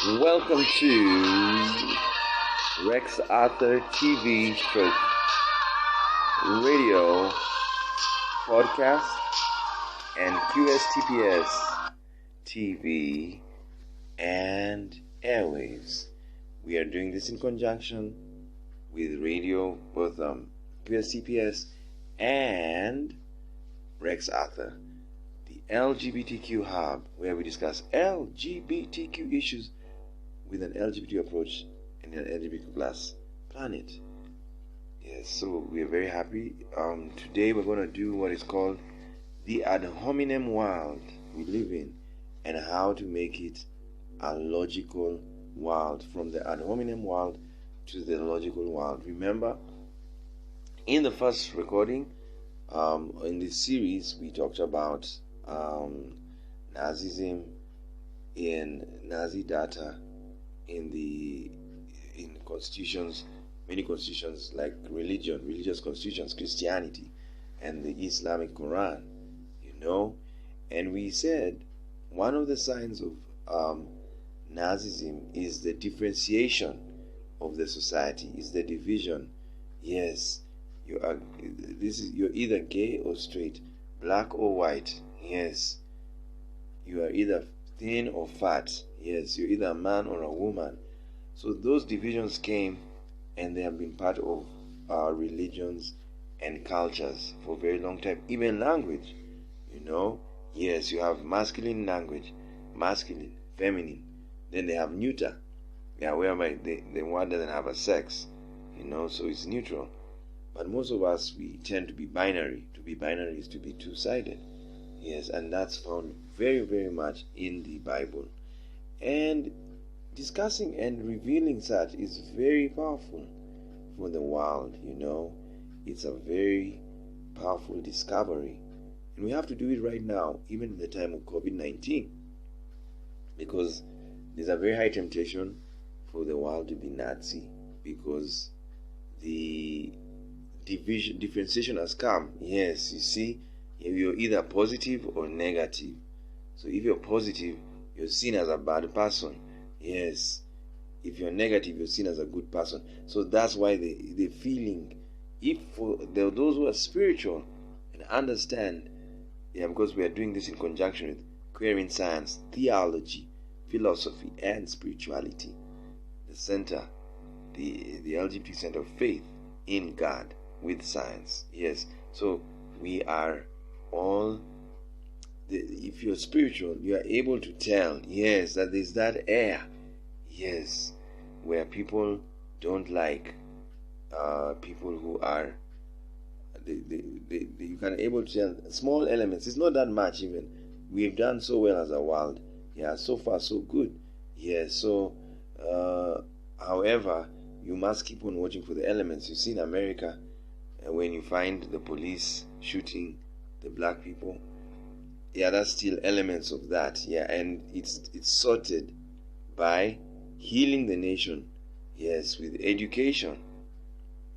Welcome to Rex Arthur TV stroke radio podcast and QSTPS TV and airwaves. We are doing this in conjunction with radio, both QSTPS and Rex Arthur, the LGBTQ hub, where we discuss LGBTQ issues with an LGBT approach in an LGBTQ plus planet. Yes, so we are very happy. Today we're going to do what is called the ad hominem world we live in, and how to make it a logical world, from the ad hominem world to the logical world. Remember, in the first recording in this series, we talked about Nazism in Nazi data in constitutions, many constitutions, like religious constitutions, Christianity and the Islamic Quran, and we said one of the signs of Nazism is the differentiation of the society, is the division. Yes, you're either gay or straight, black or white. Yes, you are either thin or fat. Yes, you're either a man or a woman. So those divisions came, and they have been part of our religions and cultures for a very long time. Even language, Yes, you have masculine language, masculine, feminine. Then they have neuter, whereby the one doesn't have a sex, so it's neutral. But most of us, we tend to be binary. To be binary is to be two-sided. Yes, and that's found very, very much in the Bible. And discussing and revealing such is very powerful for the world, It's a very powerful discovery. And we have to do it right now, even in the time of COVID-19. Because there's a very high temptation for the world to be Nazi, because the differentiation has come. Yes, you see, you're either positive or negative. So if you're positive, you're seen as a bad person. Yes, if you're negative, you're seen as a good person. So that's why the feeling, if for those who are spiritual and understand, because we are doing this in conjunction with queering science, theology, philosophy, and spirituality, the center, the LGBT center of faith in God with science. Yes, so we are all, if you're spiritual, you are able to tell, yes, that there's that air, yes, where people don't like people who are, you can able to tell small elements. It's not that much even. We've done so well as a world. Yeah, so far so good. Yes, so however, you must keep on watching for the elements. You see in America, when you find the police shooting the black people, that's still elements of that. And it's sorted by healing the nation, yes, with education.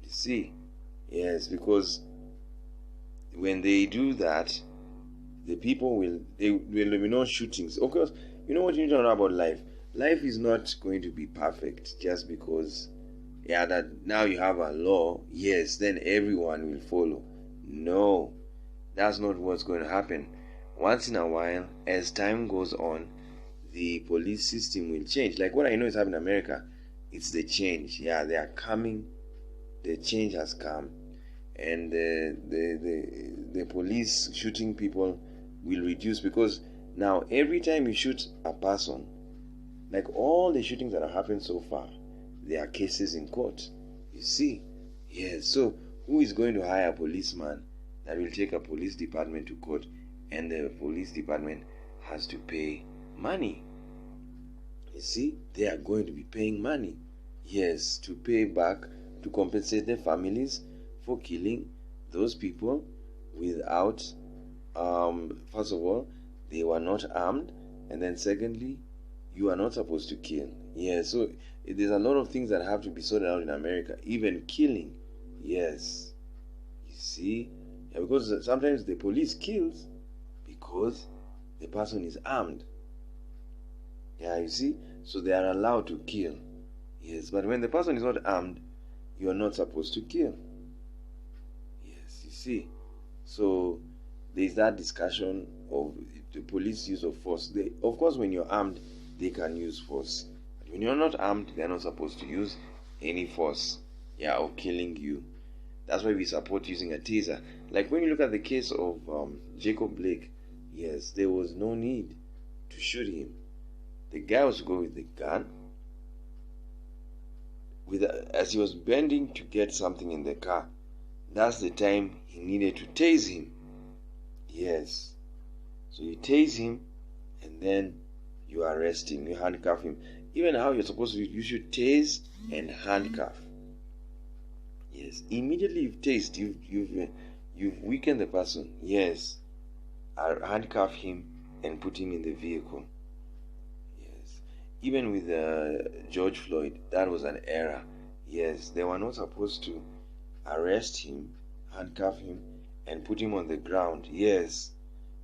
You see, yes, because when they do that, the people will be no shootings. Of course, you know what you need to know about life. Life is not going to be perfect just because that now you have a law, yes, then everyone will follow. No, that's not what's going to happen. Once in a while, as time goes on, the police system will change. Like what I know is happening in America, it's the change. They are coming. The change has come, and the police shooting people will reduce, because now every time you shoot a person, like all the shootings that have happened so far, there are cases in court. You see, yes. So who is going to hire a policeman that will take a police department to court, and the police department has to pay money? You see, they are going to be paying money, yes, to pay back, to compensate their families for killing those people without, first of all, they were not armed, and then secondly, you are not supposed to kill. Yes, so there's a lot of things that have to be sorted out in America, even killing. Yes, you see, because sometimes the police kills because the person is armed. Yeah, you see? So they are allowed to kill. Yes, but when the person is not armed, you are not supposed to kill. Yes, you see? So there's that discussion of the police use of force. Of course, when you're armed, they can use force. But when you're not armed, they're not supposed to use any force. Yeah, or killing you. That's why we support using a taser. Like when you look at the case of Jacob Blake, yes, there was no need to shoot him. The guy was going with the gun. As he was bending to get something in the car, that's the time he needed to tase him. Yes. So you tase him, and then you arrest him, you handcuff him. Even how you're supposed to, you should tase and handcuff. Yes. Immediately you've tased, you've weakened the person. Yes. Handcuff him and put him in the vehicle. Yes. Even with George Floyd, that was an error. Yes, they were not supposed to arrest him, handcuff him, and put him on the ground. Yes.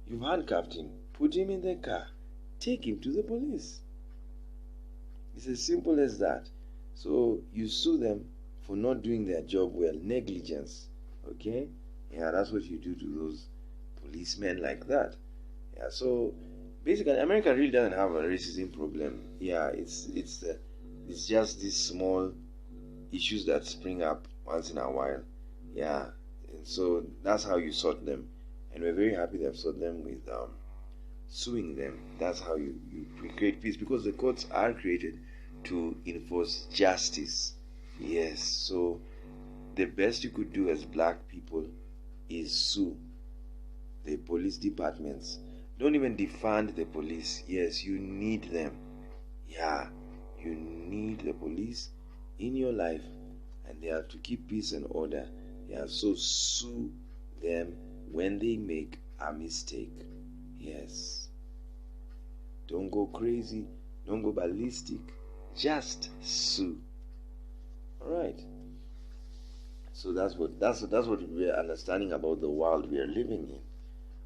You've handcuffed him, put him in the car, take him to the police. It's as simple as that. So you sue them for not doing their job well, negligence. Okay? Yeah, that's what you do to those policemen like that. Yeah, so basically America really doesn't have a racism problem. Yeah, it's just these small issues that spring up once in a while. Yeah. And so that's how you sort them. And we're very happy they've sought them with suing them. That's how you create peace, because the courts are created to enforce justice. Yes, so the best you could do as black people is sue the police departments. Don't even defund the police. Yes, you need them. Yeah, you need the police in your life, and they are to keep peace and order. Yeah, so sue them when they make a mistake. Yes. Don't go crazy. Don't go ballistic. Just sue. All right. So that's what we are understanding about the world we are living in.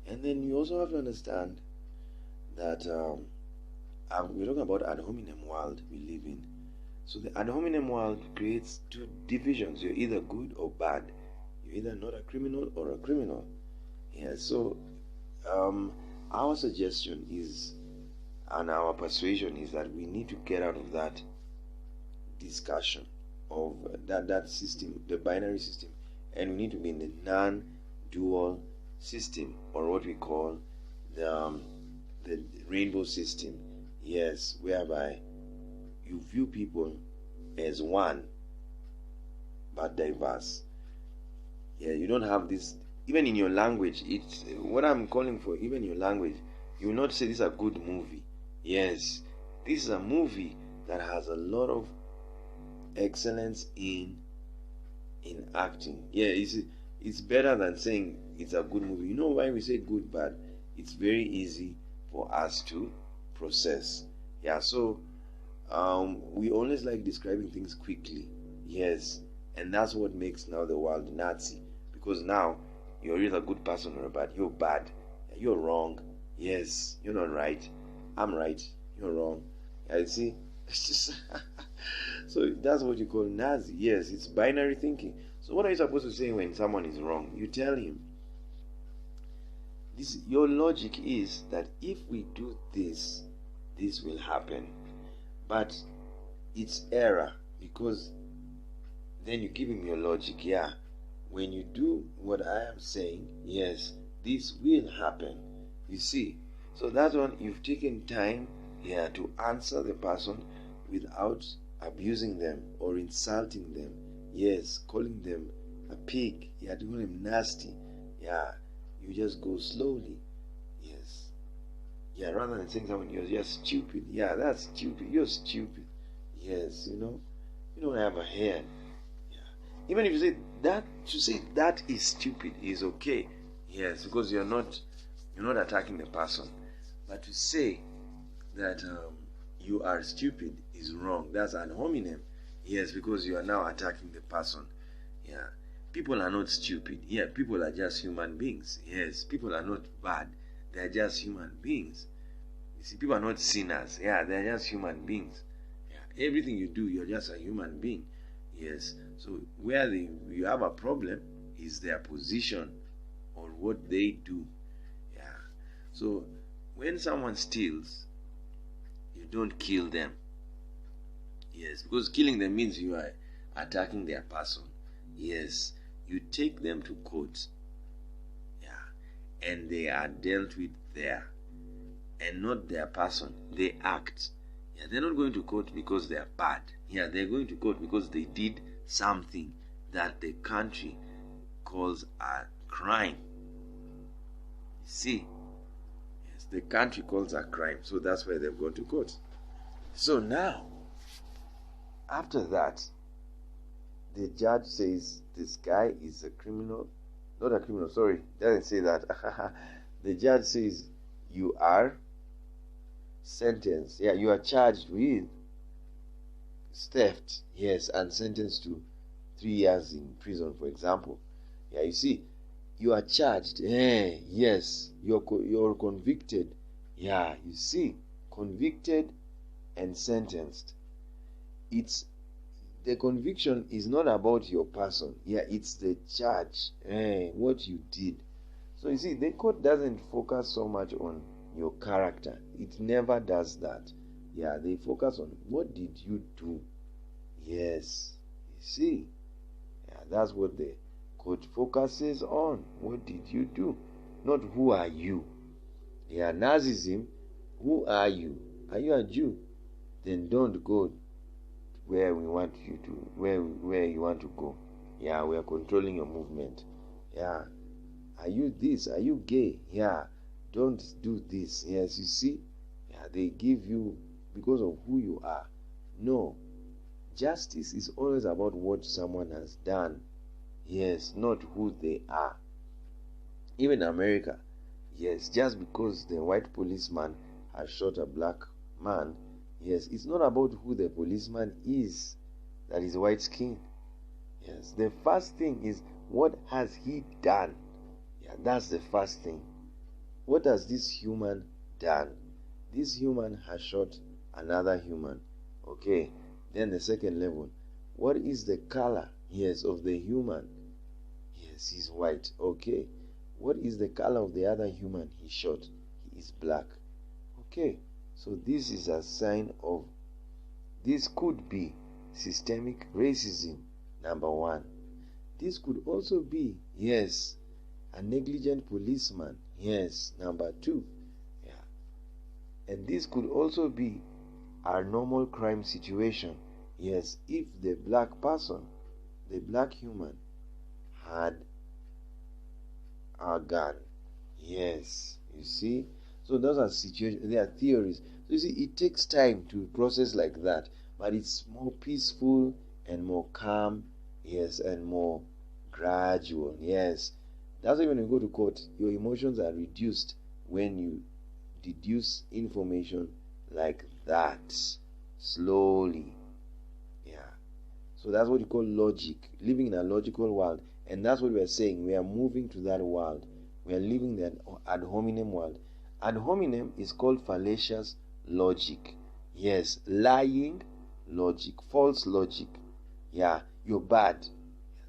And then you also have to understand that we're talking about ad hominem world we live in. So the ad hominem world creates two divisions. You're either good or bad. You're either not a criminal or a criminal. Yeah, so our suggestion is, and our persuasion is, that we need to get out of that discussion of that system, the binary system, and we need to be in the non-dual system, or what we call the rainbow system. Yes, whereby you view people as one but diverse. Yeah, you don't have this. Even in your language, it's what I'm calling for. Even in your language, you will not say this is a good movie. Yes, this is a movie that has a lot of excellence in acting. Yeah, it's better than saying it's a good movie. You know why we say good, bad? It's very easy for us to process. Yeah, so we always like describing things quickly. Yes, and that's what makes now the world Nazi, because now you're either a good person or a bad. You're bad. You're wrong. Yes, you're not right. I'm right. You're wrong. Yeah, you see? It's just so that's what you call Nazi. Yes, it's binary thinking. So what are you supposed to say when someone is wrong? You tell him, your logic is that if we do this, this will happen. But it's error, because then you give him your logic. Yeah, when you do what I am saying, yes, this will happen. You see? So that one, you've taken time here to answer the person without abusing them or insulting them. Yes, calling them a pig. Yeah, doing them nasty. Yeah, you just go slowly. Yes. Yeah, rather than saying someone, you're just stupid. Yeah, that's stupid. You're stupid. Yes, you don't have a head. Yeah. Even if you say that, to say that is stupid is okay. Yes, because you're not attacking the person. But to say that you are stupid is wrong. That's an hominem. Yes, because you are now attacking the person. Yeah. People are not stupid. Yeah, people are just human beings. Yes, people are not bad. They are just human beings. You see, people are not sinners. Yeah, they're just human beings. Yeah, everything you do, you're just a human being. Yes. So where you have a problem is their position or what they do. Yeah. So when someone steals, you don't kill them. Yes, because killing them means you are attacking their person. Yes, you take them to court. Yeah, and they are dealt with there, and not their person. They act. Yeah, they're not going to court because they are bad. Yeah, they're going to court because they did something that the country calls a crime. You see, yes, the country calls a crime, so that's why they've gone to court. So now, after that, the judge says this guy is a criminal. Not a criminal, sorry, doesn't say that. The judge says you are sentenced. Yeah, you are charged with theft. Yes, and sentenced to 3 years in prison, for example. Yeah, you see, you are charged. Yes, you're convicted. Yeah, you see, convicted and sentenced. It's the conviction is not about your person. Yeah, it's the charge, what you did. So you see, the court doesn't focus so much on your character. It never does that. Yeah, they focus on what did you do. Yes, you see, yeah, that's what the court focuses on. What did you do? Not who are you. Yeah, Nazism, who are you? Are you a Jew? Then don't go where we want you to, where you want to go. Yeah, we are controlling your movement. Yeah, are you this? Are you gay? Yeah, don't do this. Yes, you see, yeah, they give you because of who you are. No, justice is always about what someone has done. Yes, not who they are. Even in America, yes, just because the white policeman has shot a black man, yes, it's not about who the policeman is that is white skin. Yes, the first thing is what has he done? Yeah, that's the first thing. What has this human done? This human has shot another human. Okay, then the second level, what is the color? Yes, of the human. Yes, he's white. Okay, what is the color of the other human he shot? He is black. Okay, so this is a sign of, this could be systemic racism, number one. This could also be, yes, a negligent policeman, yes, number two. Yeah. And this could also be a normal crime situation, yes, if the black person, the black human, had a gun. Yes, you see. So those are situations, they are theories. So you see, it takes time to process like that, but it's more peaceful and more calm, yes, and more gradual. Yes, that's why when you go to court, your emotions are reduced when you deduce information like that slowly. Yeah, so that's what you call logic, living in a logical world. And that's what we are saying. We are moving to that world. We are living that ad hominem world. Ad hominem is called fallacious logic. Yes, lying logic, false logic. Yeah, you're bad.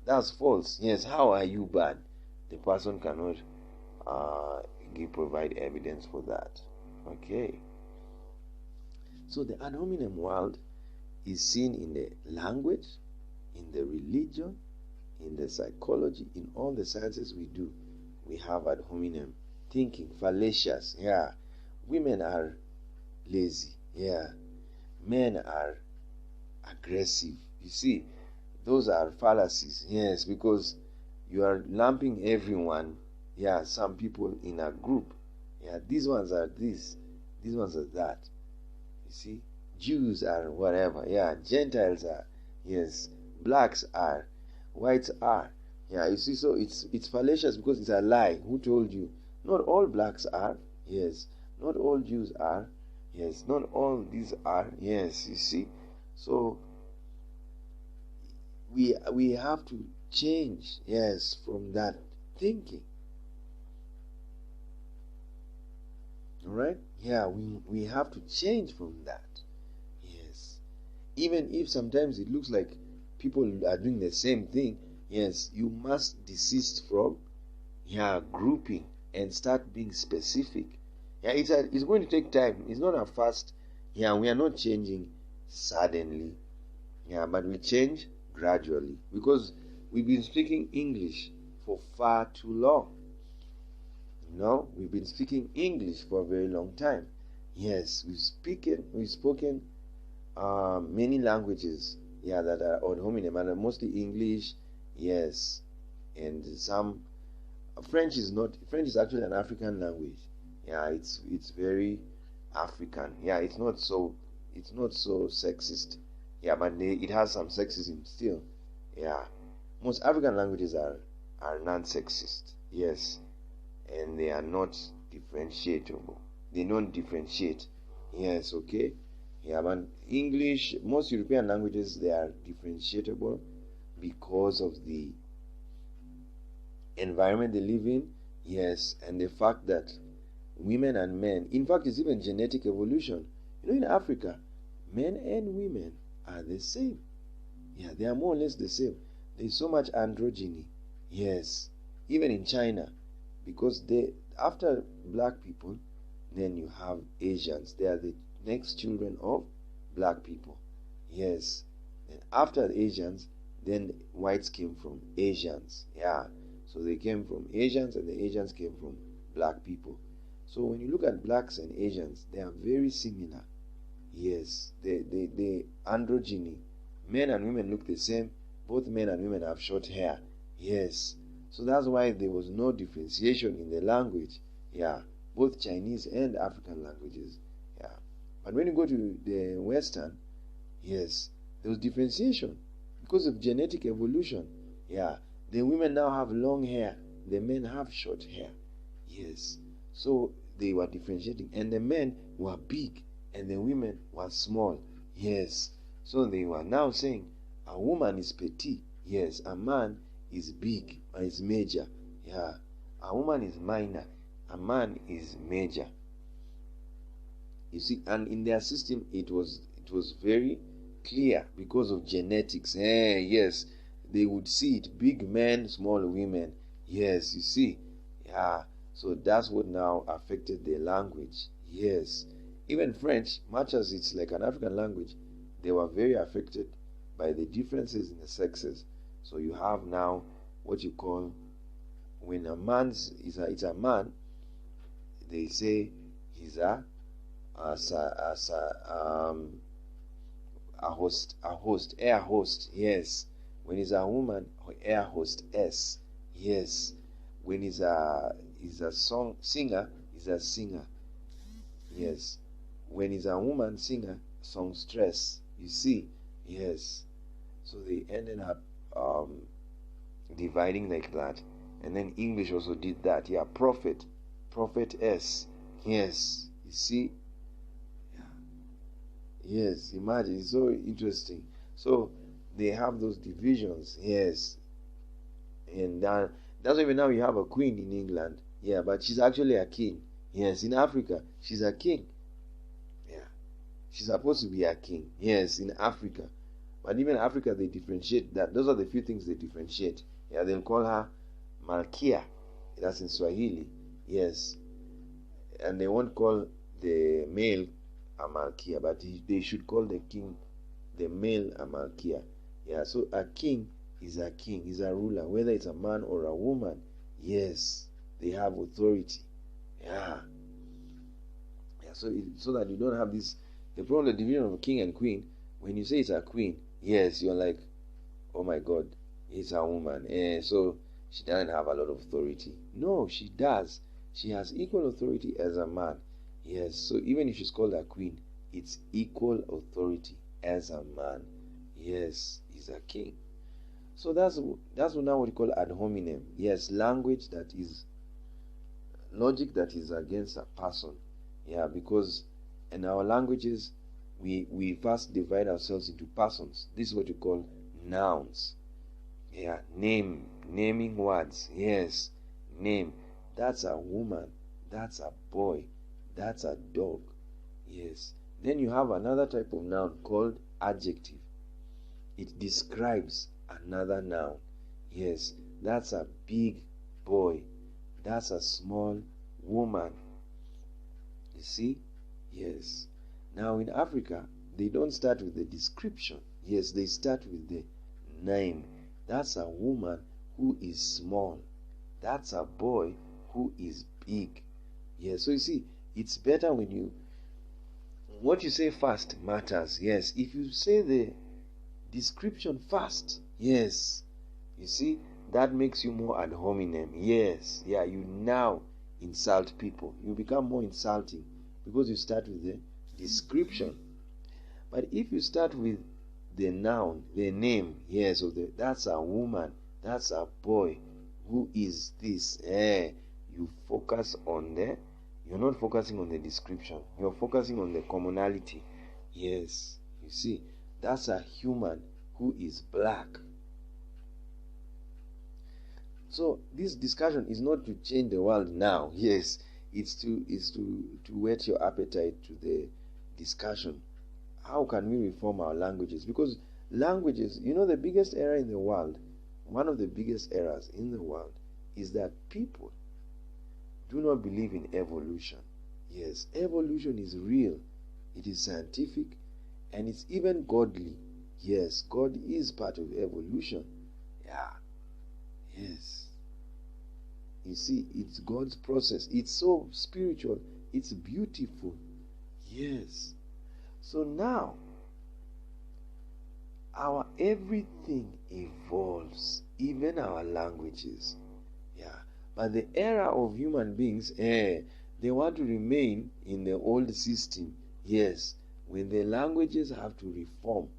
That's false. Yes, how are you bad? The person cannot provide evidence for that. Okay. So the ad hominem world is seen in the language, in the religion, in the psychology, in all the sciences we do. We have ad hominem thinking, fallacious. Yeah, women are lazy. Yeah, men are aggressive. You see, those are fallacies. Yes, because you are lumping everyone. Yeah, some people in a group. Yeah, these ones are this, these ones are that. You see, Jews are whatever. Yeah, Gentiles are. Yes, blacks are. Whites are. Yeah, you see, so it's fallacious because it's a lie. Who told you? Not all blacks are. Yes. Not all Jews are. Yes. Not all these are. Yes. You see, so we have to change. Yes, from that thinking. All right? Yeah, we have to change from that. Yes. Even if sometimes it looks like people are doing the same thing, yes, you must desist from grouping and start being specific. Yeah, it's going to take time. It's not a fast. Yeah, we are not changing suddenly. Yeah, but we change gradually because we've been speaking English for far too long. We've been speaking English for a very long time. Yes, we've spoken many languages. Yeah, that are on hominem, and mostly English. Yes, and some French is not. French is actually an African language. Yeah, it's very African. Yeah, it's not so sexist. Yeah, but it has some sexism still. Yeah, most African languages are non-sexist. Yes, and they are not differentiable. They don't differentiate. Yes, okay. Yeah, but English, most European languages, they are differentiable because of the environment they live in. Yes, and the fact that women and men, in fact, it's even genetic evolution. In Africa, men and women are the same. Yeah, they are more or less the same. There's so much androgyny. Yes, even in China, because after black people, then you have Asians. They are the next children of black people. Yes, and after the Asians, then whites came from Asians. Yeah, so they came from Asians, and the Asians came from black people. So when you look at blacks and Asians, they are very similar. Yes, the androgyny, men and women look the same. Both men and women have short hair. Yes, so that's why there was no differentiation in the language. Yeah, both Chinese and African languages. Yeah, but when you go to the Western, yes, there was differentiation because of genetic evolution. Yeah, the women now have long hair, the men have short hair. Yes, so they were differentiating, and the men were big and the women were small. Yes, so they were now saying a woman is petite. Yes, a man is big, is major. Yeah, a woman is minor, a man is major. You see, and in their system it was very clear because of genetics. Yes, they would see it: big men, small women. Yes, you see. Yeah, so that's what now affected their language. Yes, even French, much as it's like an African language, they were very affected by the differences in the sexes. So you have now what you call, when a man it's a man, they say he's a host, air host. Yes, when he's a woman, air hostess. Yes, when he's a song singer, he's a singer. Yes, when he's a woman singer, songstress. You see. Yes, so they ended up dividing like that, and then English also did that. Yeah, prophetess. Yes, you see. Yes, imagine, it's so interesting. So they have those divisions. Yes, and that's why even now you have a queen in England. Yeah, but she's actually a king. Yes, in Africa she's a king. Yeah, she's supposed to be a king. Yes, in Africa. But even Africa, they differentiate that. Those are the few things they differentiate. Yeah, they'll call her Malkia. That's in Swahili. Yes, and they won't call the male a Malkia, but they should call the king, the male, a Malkia. Yeah, so a king is a king, is a ruler, whether it's a man or a woman. Yes, they have authority. Yeah, yeah. So that you don't have this, the problem, the division of king and queen. When you say it's a queen, yes, you're like, oh my God, it's a woman. So she doesn't have a lot of authority. No, she does. She has equal authority as a man. Yes, so even if she's called a queen, it's equal authority as a man. Yes, he's a king. So that's now what we call ad hominem. Yes, language that is logic that is against a person. Yeah, because in our languages we first divide ourselves into persons. This is what we call nouns. Yeah, naming words. Yes, name. That's a woman. That's a boy. That's a dog. Yes. Then you have another type of noun called adjective. It describes another noun. Yes, that's a big boy. That's a small woman. You see? Yes. Now in Africa, they don't start with the description. Yes, they start with the name. That's a woman who is small. That's a boy who is big. Yes, so you see, it's better when what you say first matters. Yes, if you say the description first, yes, you see, that makes you more ad hominem. Yes, yeah, you now insult people. You become more insulting because you start with the description. But if you start with the noun, the name, yes, that's a woman, that's a boy, who is this? You focus on you're not focusing on the description, you're focusing on the commonality. Yes, you see, that's a human who is black. So this discussion is not to change the world now. Yes, it's to whet your appetite to the discussion. How can we reform our languages? Because languages, the biggest error in the world, one of the biggest errors in the world, is that people do not believe in evolution. Yes, evolution is real, it is scientific, and it's even godly. Yes, God is part of evolution. Yeah. Yes. You see, it's God's process. It's so spiritual. It's beautiful. Yes. So now, our everything evolves, even our languages. Yeah. But the era of human beings, they want to remain in the old system. Yes. When the languages have to reform,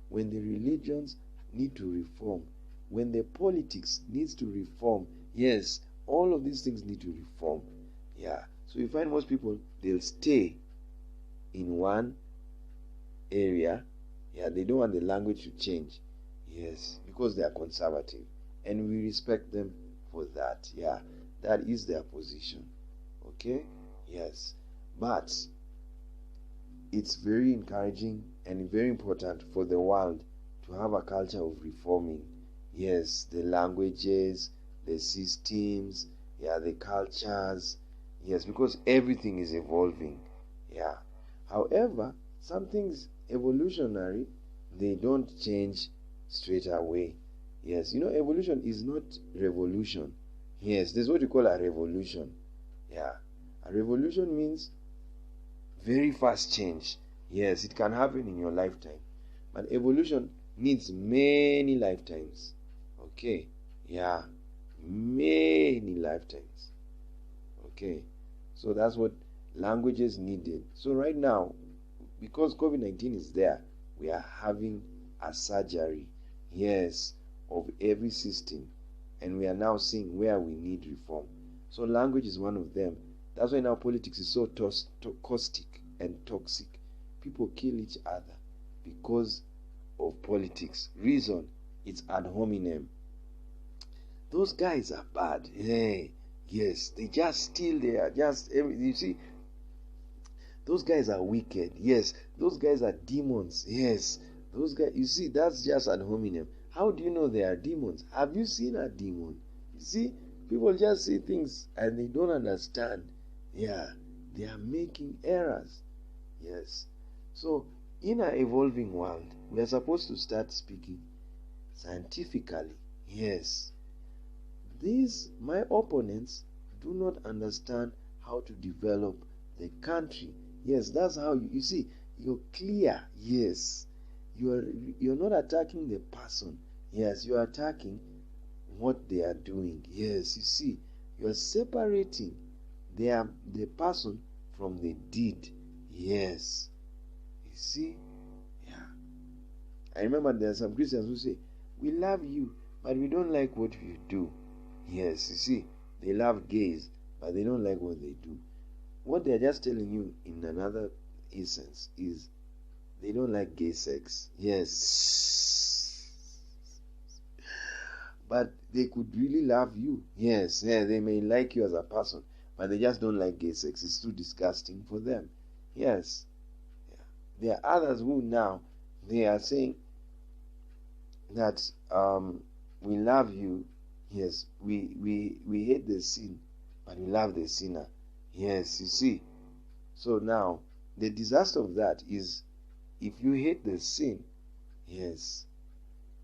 when the religions need to reform, when the politics needs to reform, yes, all of these things need to reform. Yeah. So you find most people, they'll stay in one area. Yeah, they don't want the language to change. Yes, because they are conservative. And we respect them for that. Yeah, that is their position. Okay? Yes. But it's very encouraging and very important for the world to have a culture of reforming. Yes, the languages, the systems, yeah, the cultures. Yes, because everything is evolving. Yeah. However, some things evolutionary, they don't change straight away. Yes, evolution is not revolution. Yes, there's what you call a revolution. Yeah. A revolution means very fast change. Yes, it can happen in your lifetime. But evolution needs many lifetimes. Okay. Yeah. Many lifetimes. Okay. So that's what languages needed. So right now, because COVID-19 is there, we are having a surgery, yes, of every system. And we are now seeing where we need reform. So language is one of them. That's why now politics is so caustic and toxic. People kill each other because of politics. Reason, it's ad hominem. Those guys are bad. Hey, yes, they just steal. They are just, you see, those guys are wicked. Yes, those guys are demons. Yes, those guys, you see, that's just ad hominem. How do you know they are demons? Have you seen a demon? You see, people just see things and they don't understand. Yeah, they are making errors. Yes. So, in an evolving world, we are supposed to start speaking scientifically. Yes. My opponents do not understand how to develop the country. Yes, that's how you see, you're clear. Yes. You're not attacking the person. Yes, you're attacking what they are doing. Yes, you see, you're separating the person from the deed. Yes. You see? Yeah. I remember there are some Christians who say, we love you, but we don't like what you do. Yes, you see, they love gays, but they don't like what they do. What they're just telling you in another essence is they don't like gay sex. Yes. But they could really love you. Yes, yeah, they may like you as a person, but they just don't like gay sex. It's too disgusting for them. Yes. Yeah. There are others who now they are saying that we love you. Yes, we hate the sin, but we love the sinner. Yes, you see. So now the disaster of that is, if you hate the sin, yes,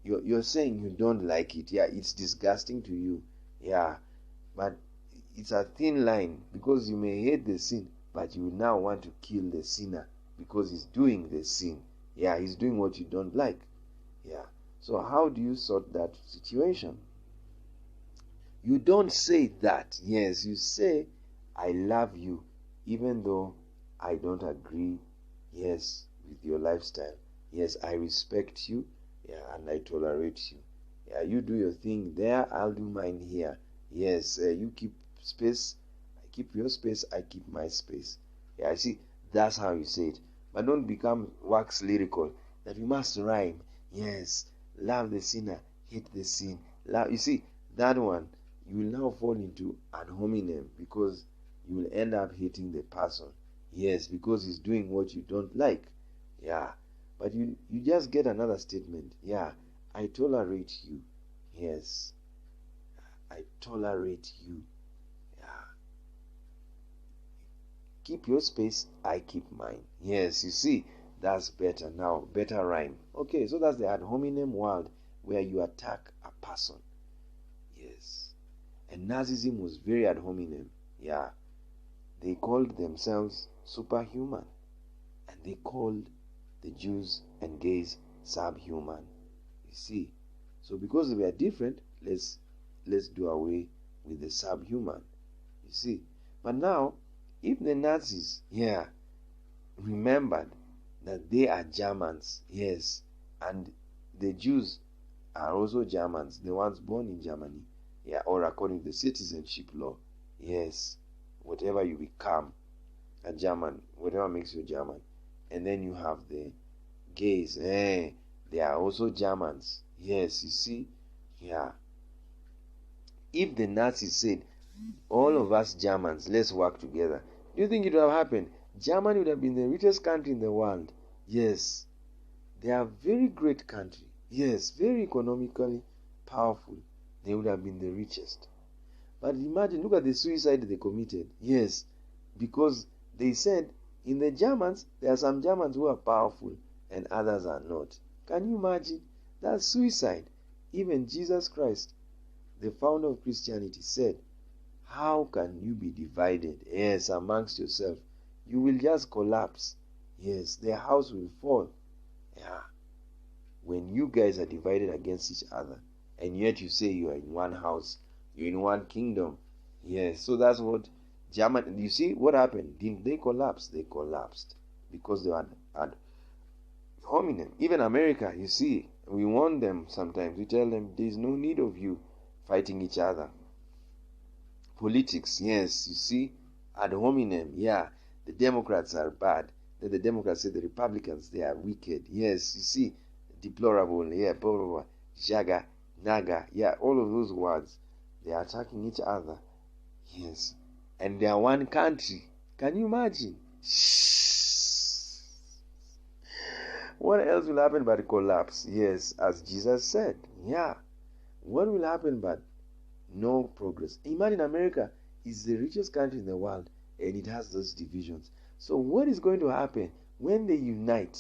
you're saying you don't like it. Yeah, it's disgusting to you. Yeah, but it's a thin line, because you may hate the sin, but you now want to kill the sinner because he's doing the sin. Yeah, he's doing what you don't like. Yeah. So how do you sort that situation? You don't say that. Yes, you say, I love you, even though I don't agree, yes, with your lifestyle. Yes, I respect you, yeah, and I tolerate you. Yeah, you do your thing there, I'll do mine here. Yes, you keep space, I keep your space, I keep my space. Yeah, I see, that's how you say it. But don't become wax lyrical, that we must rhyme. Yes, love the sinner, hate the sin. Love, you see, that one, you will now fall into ad hominem, because you will end up hating the person. Yes, because he's doing what you don't like. Yeah, but you just get another statement. Yeah, I tolerate you. Yes, I tolerate you. Yeah, keep your space, I keep mine. Yes, you see, that's better now. Better rhyme. Okay, so that's the ad hominem world, where you attack a person. Yes. And Nazism was very ad hominem. Yeah. They called themselves superhuman. And they called the Jews and gays subhuman. You see. So because we are different, let's do away with the subhuman. You see. But now, if the Nazis, yeah, remembered that they are Germans, yes, and the Jews are also Germans, the ones born in Germany, yeah, or according to the citizenship law, yes, whatever you become, a German, whatever makes you German. And then you have the gays, they are also Germans. Yes, you see, yeah. If the Nazis said, all of us Germans, let's work together, do you think it would have happened? Germany would have been the richest country in the world. Yes, they are a very great country. Yes, very economically powerful. They would have been the richest. But imagine, look at the suicide they committed. Yes, because they said in the Germans, there are some Germans who are powerful and others are not. Can you imagine? That's suicide. Even Jesus Christ, the founder of Christianity, said, how can you be divided, yes, amongst yourself? You will just collapse. Yes, the house will fall. Yeah. When you guys are divided against each other, and yet you say you are in one house, you're in one kingdom. Yes, so that's what Germany, you see what happened? Didn't they collapse? They collapsed because they had hominem. Even America, you see, we warn them sometimes. We tell them there's no need of you fighting each other. Politics, yes, you see, ad hominem, yeah, the Democrats are bad. Then the Democrats say the Republicans, they are wicked. Yes, you see, deplorable, yeah, blah, blah, blah, jaga, naga, yeah, all of those words, they are attacking each other. Yes, and they are one country. Can you imagine? What else will happen but collapse? Yes, as Jesus said. Yeah, what will happen but no progress? Imagine America is the richest country in the world and it has those divisions. So what is going to happen when they unite?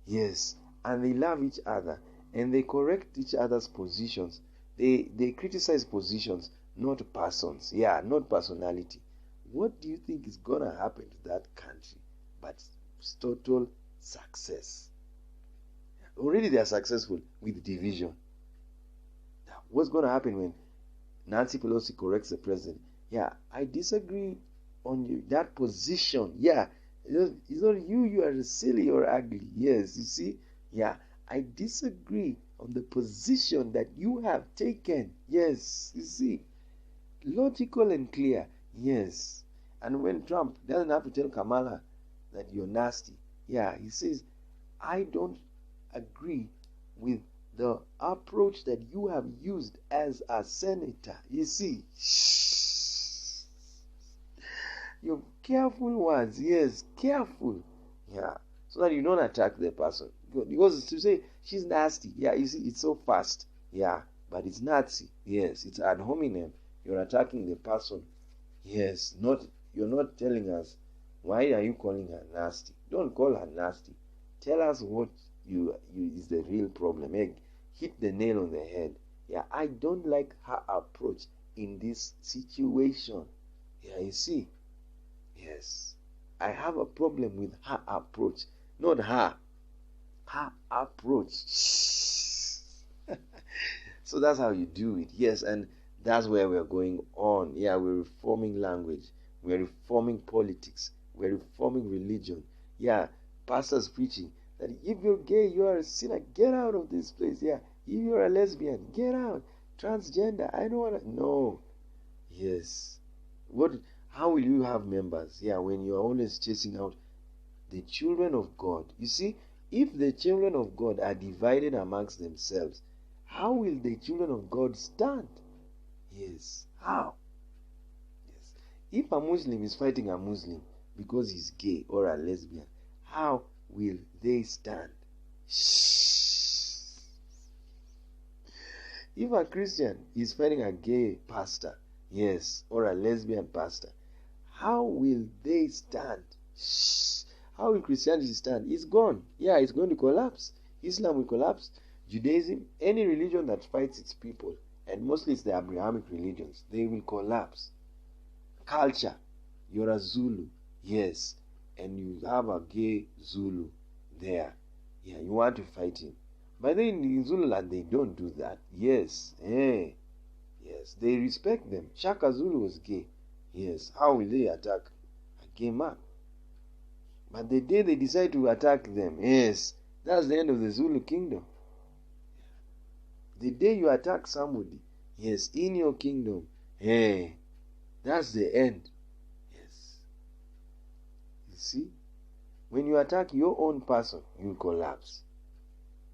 Yes, and they love each other and they correct each other's positions. They criticize positions, not persons. Yeah, not personality. What do you think is going to happen to that country? But total success. Already they are successful with division. Now, what's going to happen when Nancy Pelosi corrects the president? Yeah, I disagree on that position. Yeah, it's not you are silly or ugly. Yes, you see? Yeah, I disagree on the position that you have taken. Yes, you see? Logical and clear. Yes. And when Trump doesn't have to tell Kamala that you're nasty. Yeah, he says, I don't agree with the approach that you have used as a senator. You see? Your careful words, yes, careful. Yeah, so that you don't attack the person. Because to say she's nasty, yeah, you see, it's so fast. Yeah, but it's Nazi. Yes, it's ad hominem. You're attacking the person. Yes, not you're not telling us why are you calling her nasty. Don't call her nasty. Tell us what you is the real problem. Hit the nail on the head. Yeah, I don't like her approach in this situation. Yeah, you see. Yes. I have a problem with her approach. Not her. Her approach. So that's how you do it. Yes, and that's where we're going on. Yeah, we're reforming language. We're reforming politics. We're reforming religion. Yeah, pastors preaching that if you're gay, you are a sinner. Get out of this place. Yeah, if you're a lesbian, get out. Transgender, I don't want to. No. Yes. What? How will you have members? Yeah, when you're always chasing out the children of God. You see, if the children of God are divided amongst themselves, how will the children of God stand? Yes. How? Yes. If a Muslim is fighting a Muslim because he's gay or a lesbian, how will they stand? Shh. If a Christian is fighting a gay pastor, yes, or a lesbian pastor, how will they stand? Shh. How will Christianity stand? It's gone. Yeah, it's going to collapse. Islam will collapse. Judaism, any religion that fights its people, and mostly it's the Abrahamic religions, they will collapse. Culture, you're a Zulu, yes, and you have a gay Zulu there. Yeah, you want to fight him. But then in Zululand, they don't do that. Yes, yes, they respect them. Shaka Zulu was gay. Yes, how will they attack a gay man? But the day they decide to attack them, yes, that's the end of the Zulu kingdom. The day you attack somebody, yes, in your kingdom, hey, that's the end. Yes. You see? When you attack your own person, you collapse.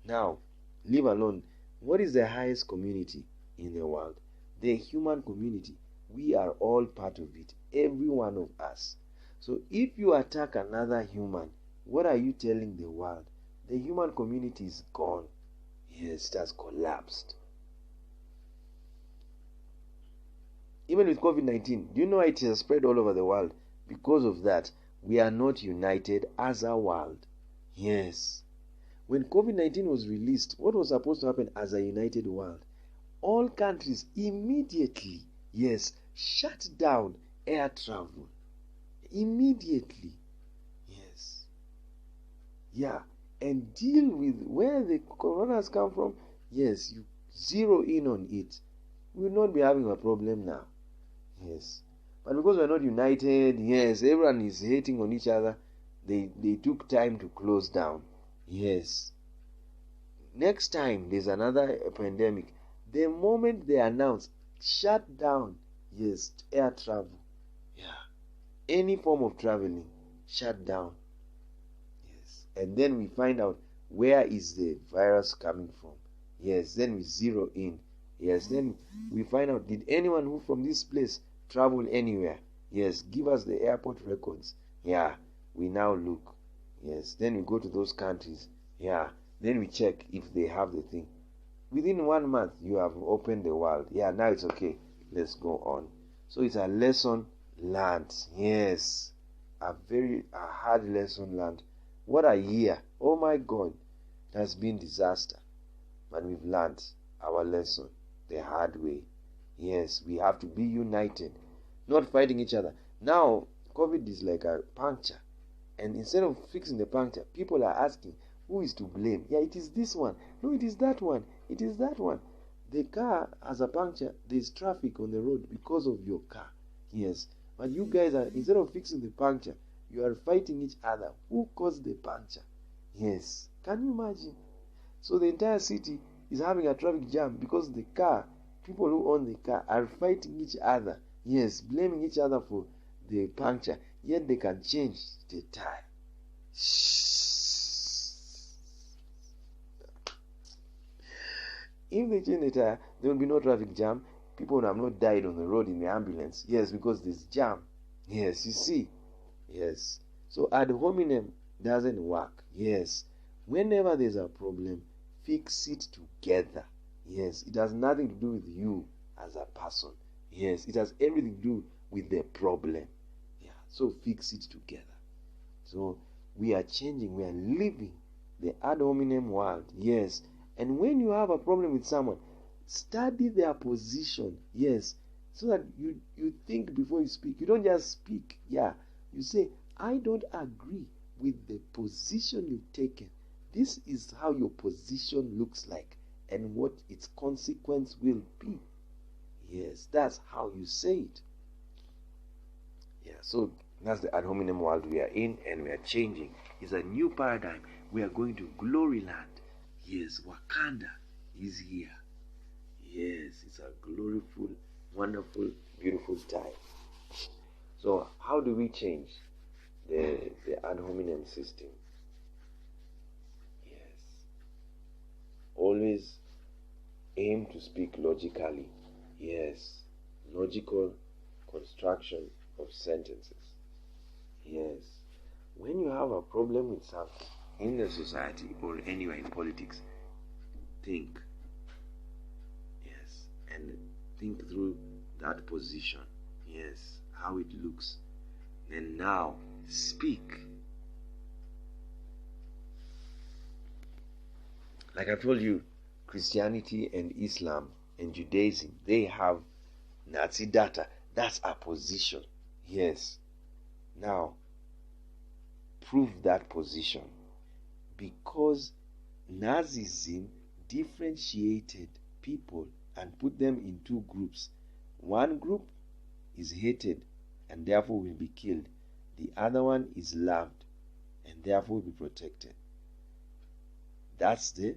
Now, leave alone. What is the highest community in the world? The human community. We are all part of it. Every one of us. So if you attack another human, what are you telling the world? The human community is gone. Yes, it has collapsed. Even with COVID-19, do you know it has spread all over the world? Because of that, we are not united as a world. Yes. When COVID-19 was released, what was supposed to happen as a united world? All countries immediately, yes, shut down air travel. Immediately. Yes. Yeah. And deal with where the corona has come from. Yes, you zero in on it. We will not be having a problem now. Yes. But because we're not united, yes, everyone is hating on each other. They took time to close down. Yes. Next time there's another pandemic, the moment they announce, shut down, yes, air travel. Yeah. Any form of traveling, shut down. Yes. And then we find out where is the virus coming from. Yes. Then we zero in. Yes. Then we find out, did anyone who from this place travel anywhere? Yes. Give us the airport records. Yeah. We now look. Yes. Then we go to those countries. Yeah. Then we check if they have the thing. Within 1 month, you have opened the world. Yeah, now it's okay. Let's go on. So it's a lesson learned. Yes. A hard lesson learned. What a year. Oh my God. It has been disaster. But we've learned our lesson the hard way. Yes, we have to be united. Not fighting each other. Now, COVID is like a puncture. And instead of fixing the puncture, people are asking, who is to blame? Yeah, it is this one. No, it is that one. It is that one. The car has a puncture. There's traffic on the road because of your car. Yes. But you guys are, instead of fixing the puncture, you are fighting each other. Who caused the puncture? Yes. Can you imagine? So the entire city is having a traffic jam because the car, people who own the car are fighting each other. Yes, blaming each other for the puncture. Yet they can change the tire. If they change the tire, there will be no traffic jam. People would have not died on the road in the ambulance. Yes, because there's jam. Yes, you see. Yes. So ad hominem doesn't work. Yes. Whenever there's a problem, fix it together. Yes. It has nothing to do with you as a person. Yes. It has everything to do with the problem. Yeah. So fix it together. So we are changing, we are living the ad hominem world. Yes. And when you have a problem with someone, study their position. Yes. So that you think before you speak. You don't just speak. Yeah. You say, I don't agree with the position you've taken. This is how your position looks like and what its consequence will be. Yes, that's how you say it. Yeah, so that's the ad hominem world we are in, and we are changing. It's a new paradigm. We are going to glory land. Yes, Wakanda is here. Yes, it's a gloriful, wonderful, beautiful time. So how do we change the ad hominem system? Yes. Always aim to speak logically. Yes. Logical construction of sentences. Yes. When you have a problem with something in the society or anywhere in politics, think. Yes. And think through that position. Yes. How it looks. And now speak. Like I told you, Christianity and Islam and Judaism, they have Nazi data. That's a position. Yes. Now, prove that position. Because Nazism differentiated people and put them in two groups. One group is hated and therefore will be killed. The other one is loved and therefore will be protected. That's the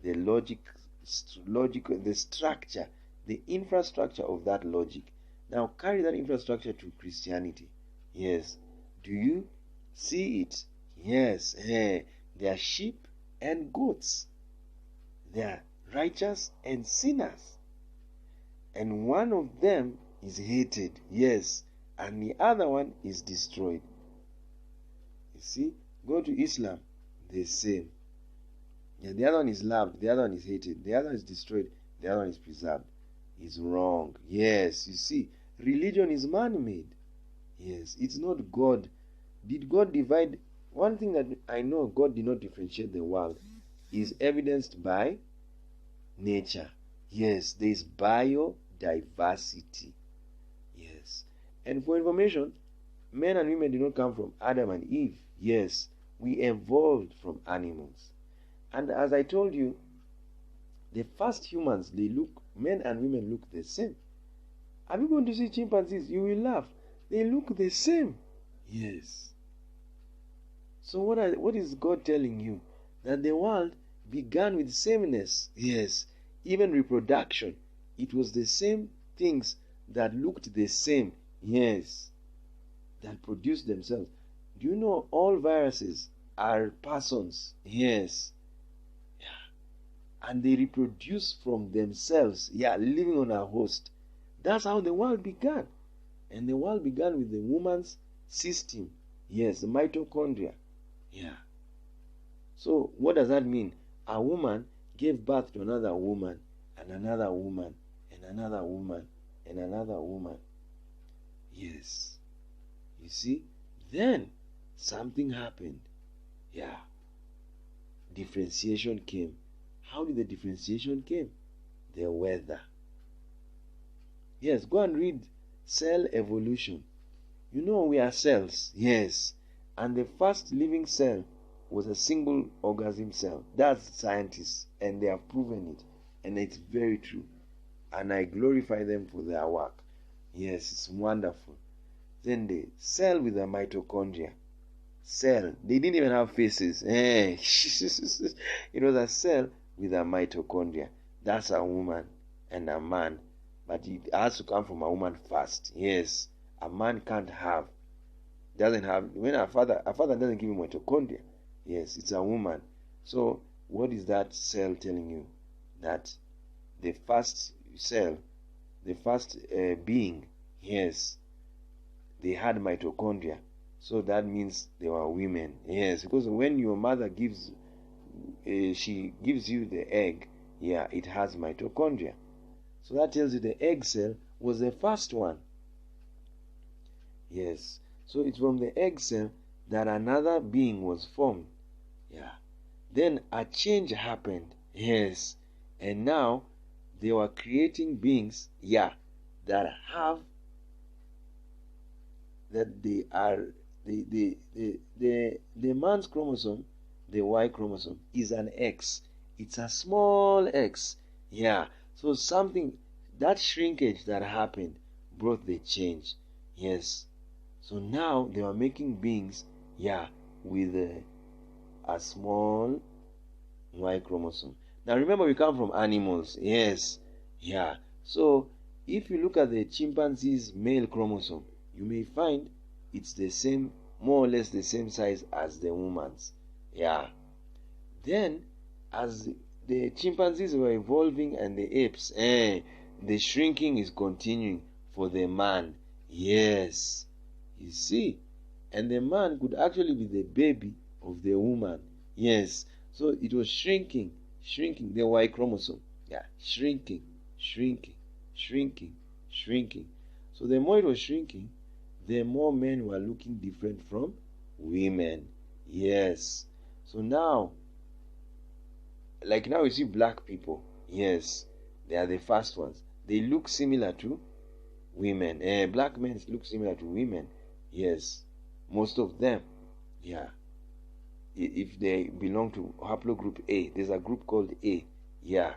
logic, the structure, the infrastructure of that logic. Now carry that infrastructure to Christianity. Yes. Do you see it? Yes. They are sheep and goats. They are righteous and sinners. And one of them is hated. Yes. And the other one is destroyed. You see? Go to Islam. The same. Yeah, the other one is loved, the other one is hated, the other one is destroyed, the other one is preserved. Is wrong. Yes, you see, religion is man-made. Yes, it's not God. Did God divide? One thing that I know God did not differentiate the world is evidenced by nature. Yes, there is biodiversity. Yes. And for information, men and women did not come from Adam and Eve. Yes, we evolved from animals. And as I told you, the first humans, men and women look the same. Are you going to see chimpanzees? You will laugh. They look the same. Yes. So what is God telling you? That the world began with sameness. Yes. Even reproduction. It was the same things that looked the same. Yes. That produced themselves. Do you know all viruses are persons? Yes. And they reproduce from themselves, living on a host. That's how the world began. And the world began with the woman's system. Yes, the mitochondria. Yeah. So what does that mean? A woman gave birth to another woman, and another woman, and another woman, and another woman. Yes. You see? Then something happened. Yeah. Differentiation came. How did the differentiation came? The weather. Yes, go and read cell evolution. You know we are cells. Yes. And the first living cell was a single organism cell. That's scientists, and they have proven it. And it's very true. And I glorify them for their work. Yes, it's wonderful. Then the cell with the mitochondria. Cell. They didn't even have faces. It was a cell with a mitochondria. That's a woman and a man. But it has to come from a woman first. Yes. A man can't have. Doesn't have. When a father doesn't give him mitochondria. Yes, it's a woman. So what is that cell telling you? That the first cell, the first being, yes, they had mitochondria. So that means they were women. Yes, because when your mother gives, she gives you the egg, yeah, it has mitochondria. So that tells you the egg cell was the first one. Yes, so it's from the egg cell that another being was formed. Yeah, then a change happened. Yes, and now they were creating beings, yeah, that have, that they are, the man's chromosome, the Y chromosome, is an X. It's a small X. Yeah, so something, that shrinkage that happened brought the change. Yes, so now they were making beings, yeah, with a small Y chromosome. Now remember, we come from animals. Yes, yeah. So if you look at the chimpanzee's male chromosome, you may find it's the same, more or less the same size as the woman's. Yeah. Then, as the chimpanzees were evolving and the apes, the shrinking is continuing for the man. Yes. You see? And the man could actually be the baby of the woman. Yes. So it was shrinking, the Y chromosome. Yeah, shrinking, shrinking, shrinking, shrinking. So the more it was shrinking, the more men were looking different from women. Yes. So now, like now you see black people. Yes, they are the first ones. They look similar to women. Black men look similar to women. Yes, most of them. Yeah. If they belong to haplogroup A, there's a group called A. Yeah,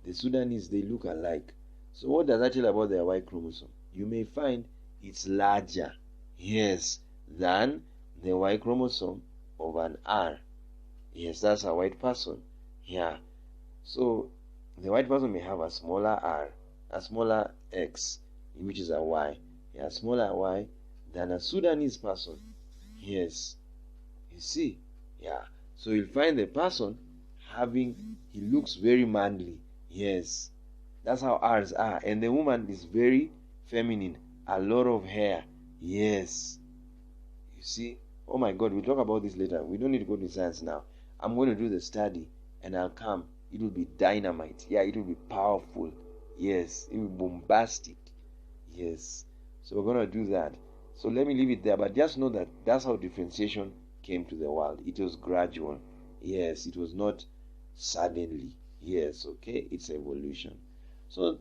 the Sudanese, they look alike. So what does that tell about their Y chromosome? You may find it's larger, yes, than the Y chromosome of an R. Yes, that's a white person. Yeah. So the white person may have a smaller R, a smaller X, which is a Y. Yeah, a smaller Y than a Sudanese person. Yes. You see? Yeah. So you'll find the person he looks very manly. Yes. That's how R's are. And the woman is very feminine. A lot of hair. Yes. You see? Oh my God, we'll talk about this later. We don't need to go to science now. I'm going to do the study and I'll come. It will be dynamite. Yeah, it will be powerful. Yes. It will be bombastic. Yes. So we're going to do that. So let me leave it there. But just know that that's how differentiation came to the world. It was gradual. Yes, it was not suddenly. Yes, okay, it's evolution. So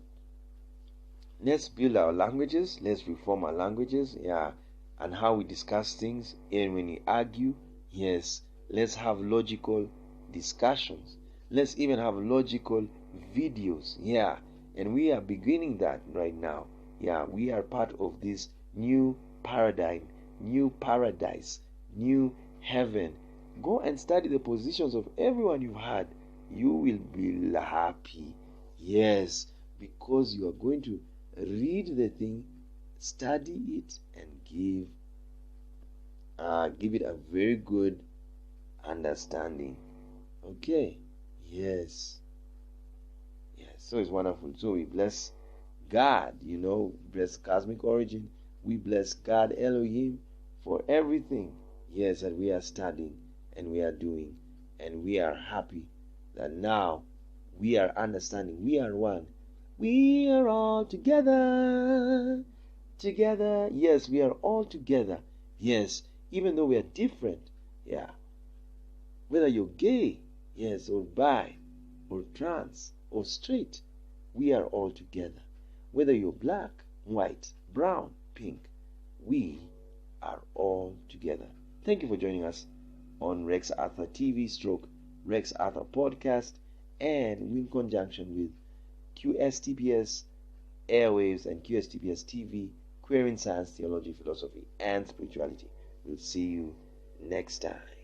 let's build our languages. Let's reform our languages. Yeah, and how we discuss things. And when we argue, yes, let's have logical discussions. Let's even have logical videos. Yeah, and we are beginning that right now. Yeah, we are part of this new paradigm, new paradise, new heaven. Go and study the positions of everyone you've had. You will be happy. Yes, because you are going to read the thing, study it, and give it a very good understanding. Okay. Yes. Yes. So it's wonderful. So we bless God, bless cosmic origin. We bless God Elohim for everything, yes, that we are studying and we are doing. And we are happy that now we are understanding. We are one. We are all together. Together. Yes, we are all together. Yes, even though we are different. Yeah. Whether you're gay, yes, or bi, or trans, or straight, we are all together. Whether you're black, white, brown, pink, we are all together. Thank you for joining us on Rex Arthur TV / Rex Arthur Podcast, and in conjunction with QSTPS Airwaves and QSTPS TV, Queering Science, Theology, Philosophy, and Spirituality. We'll see you next time.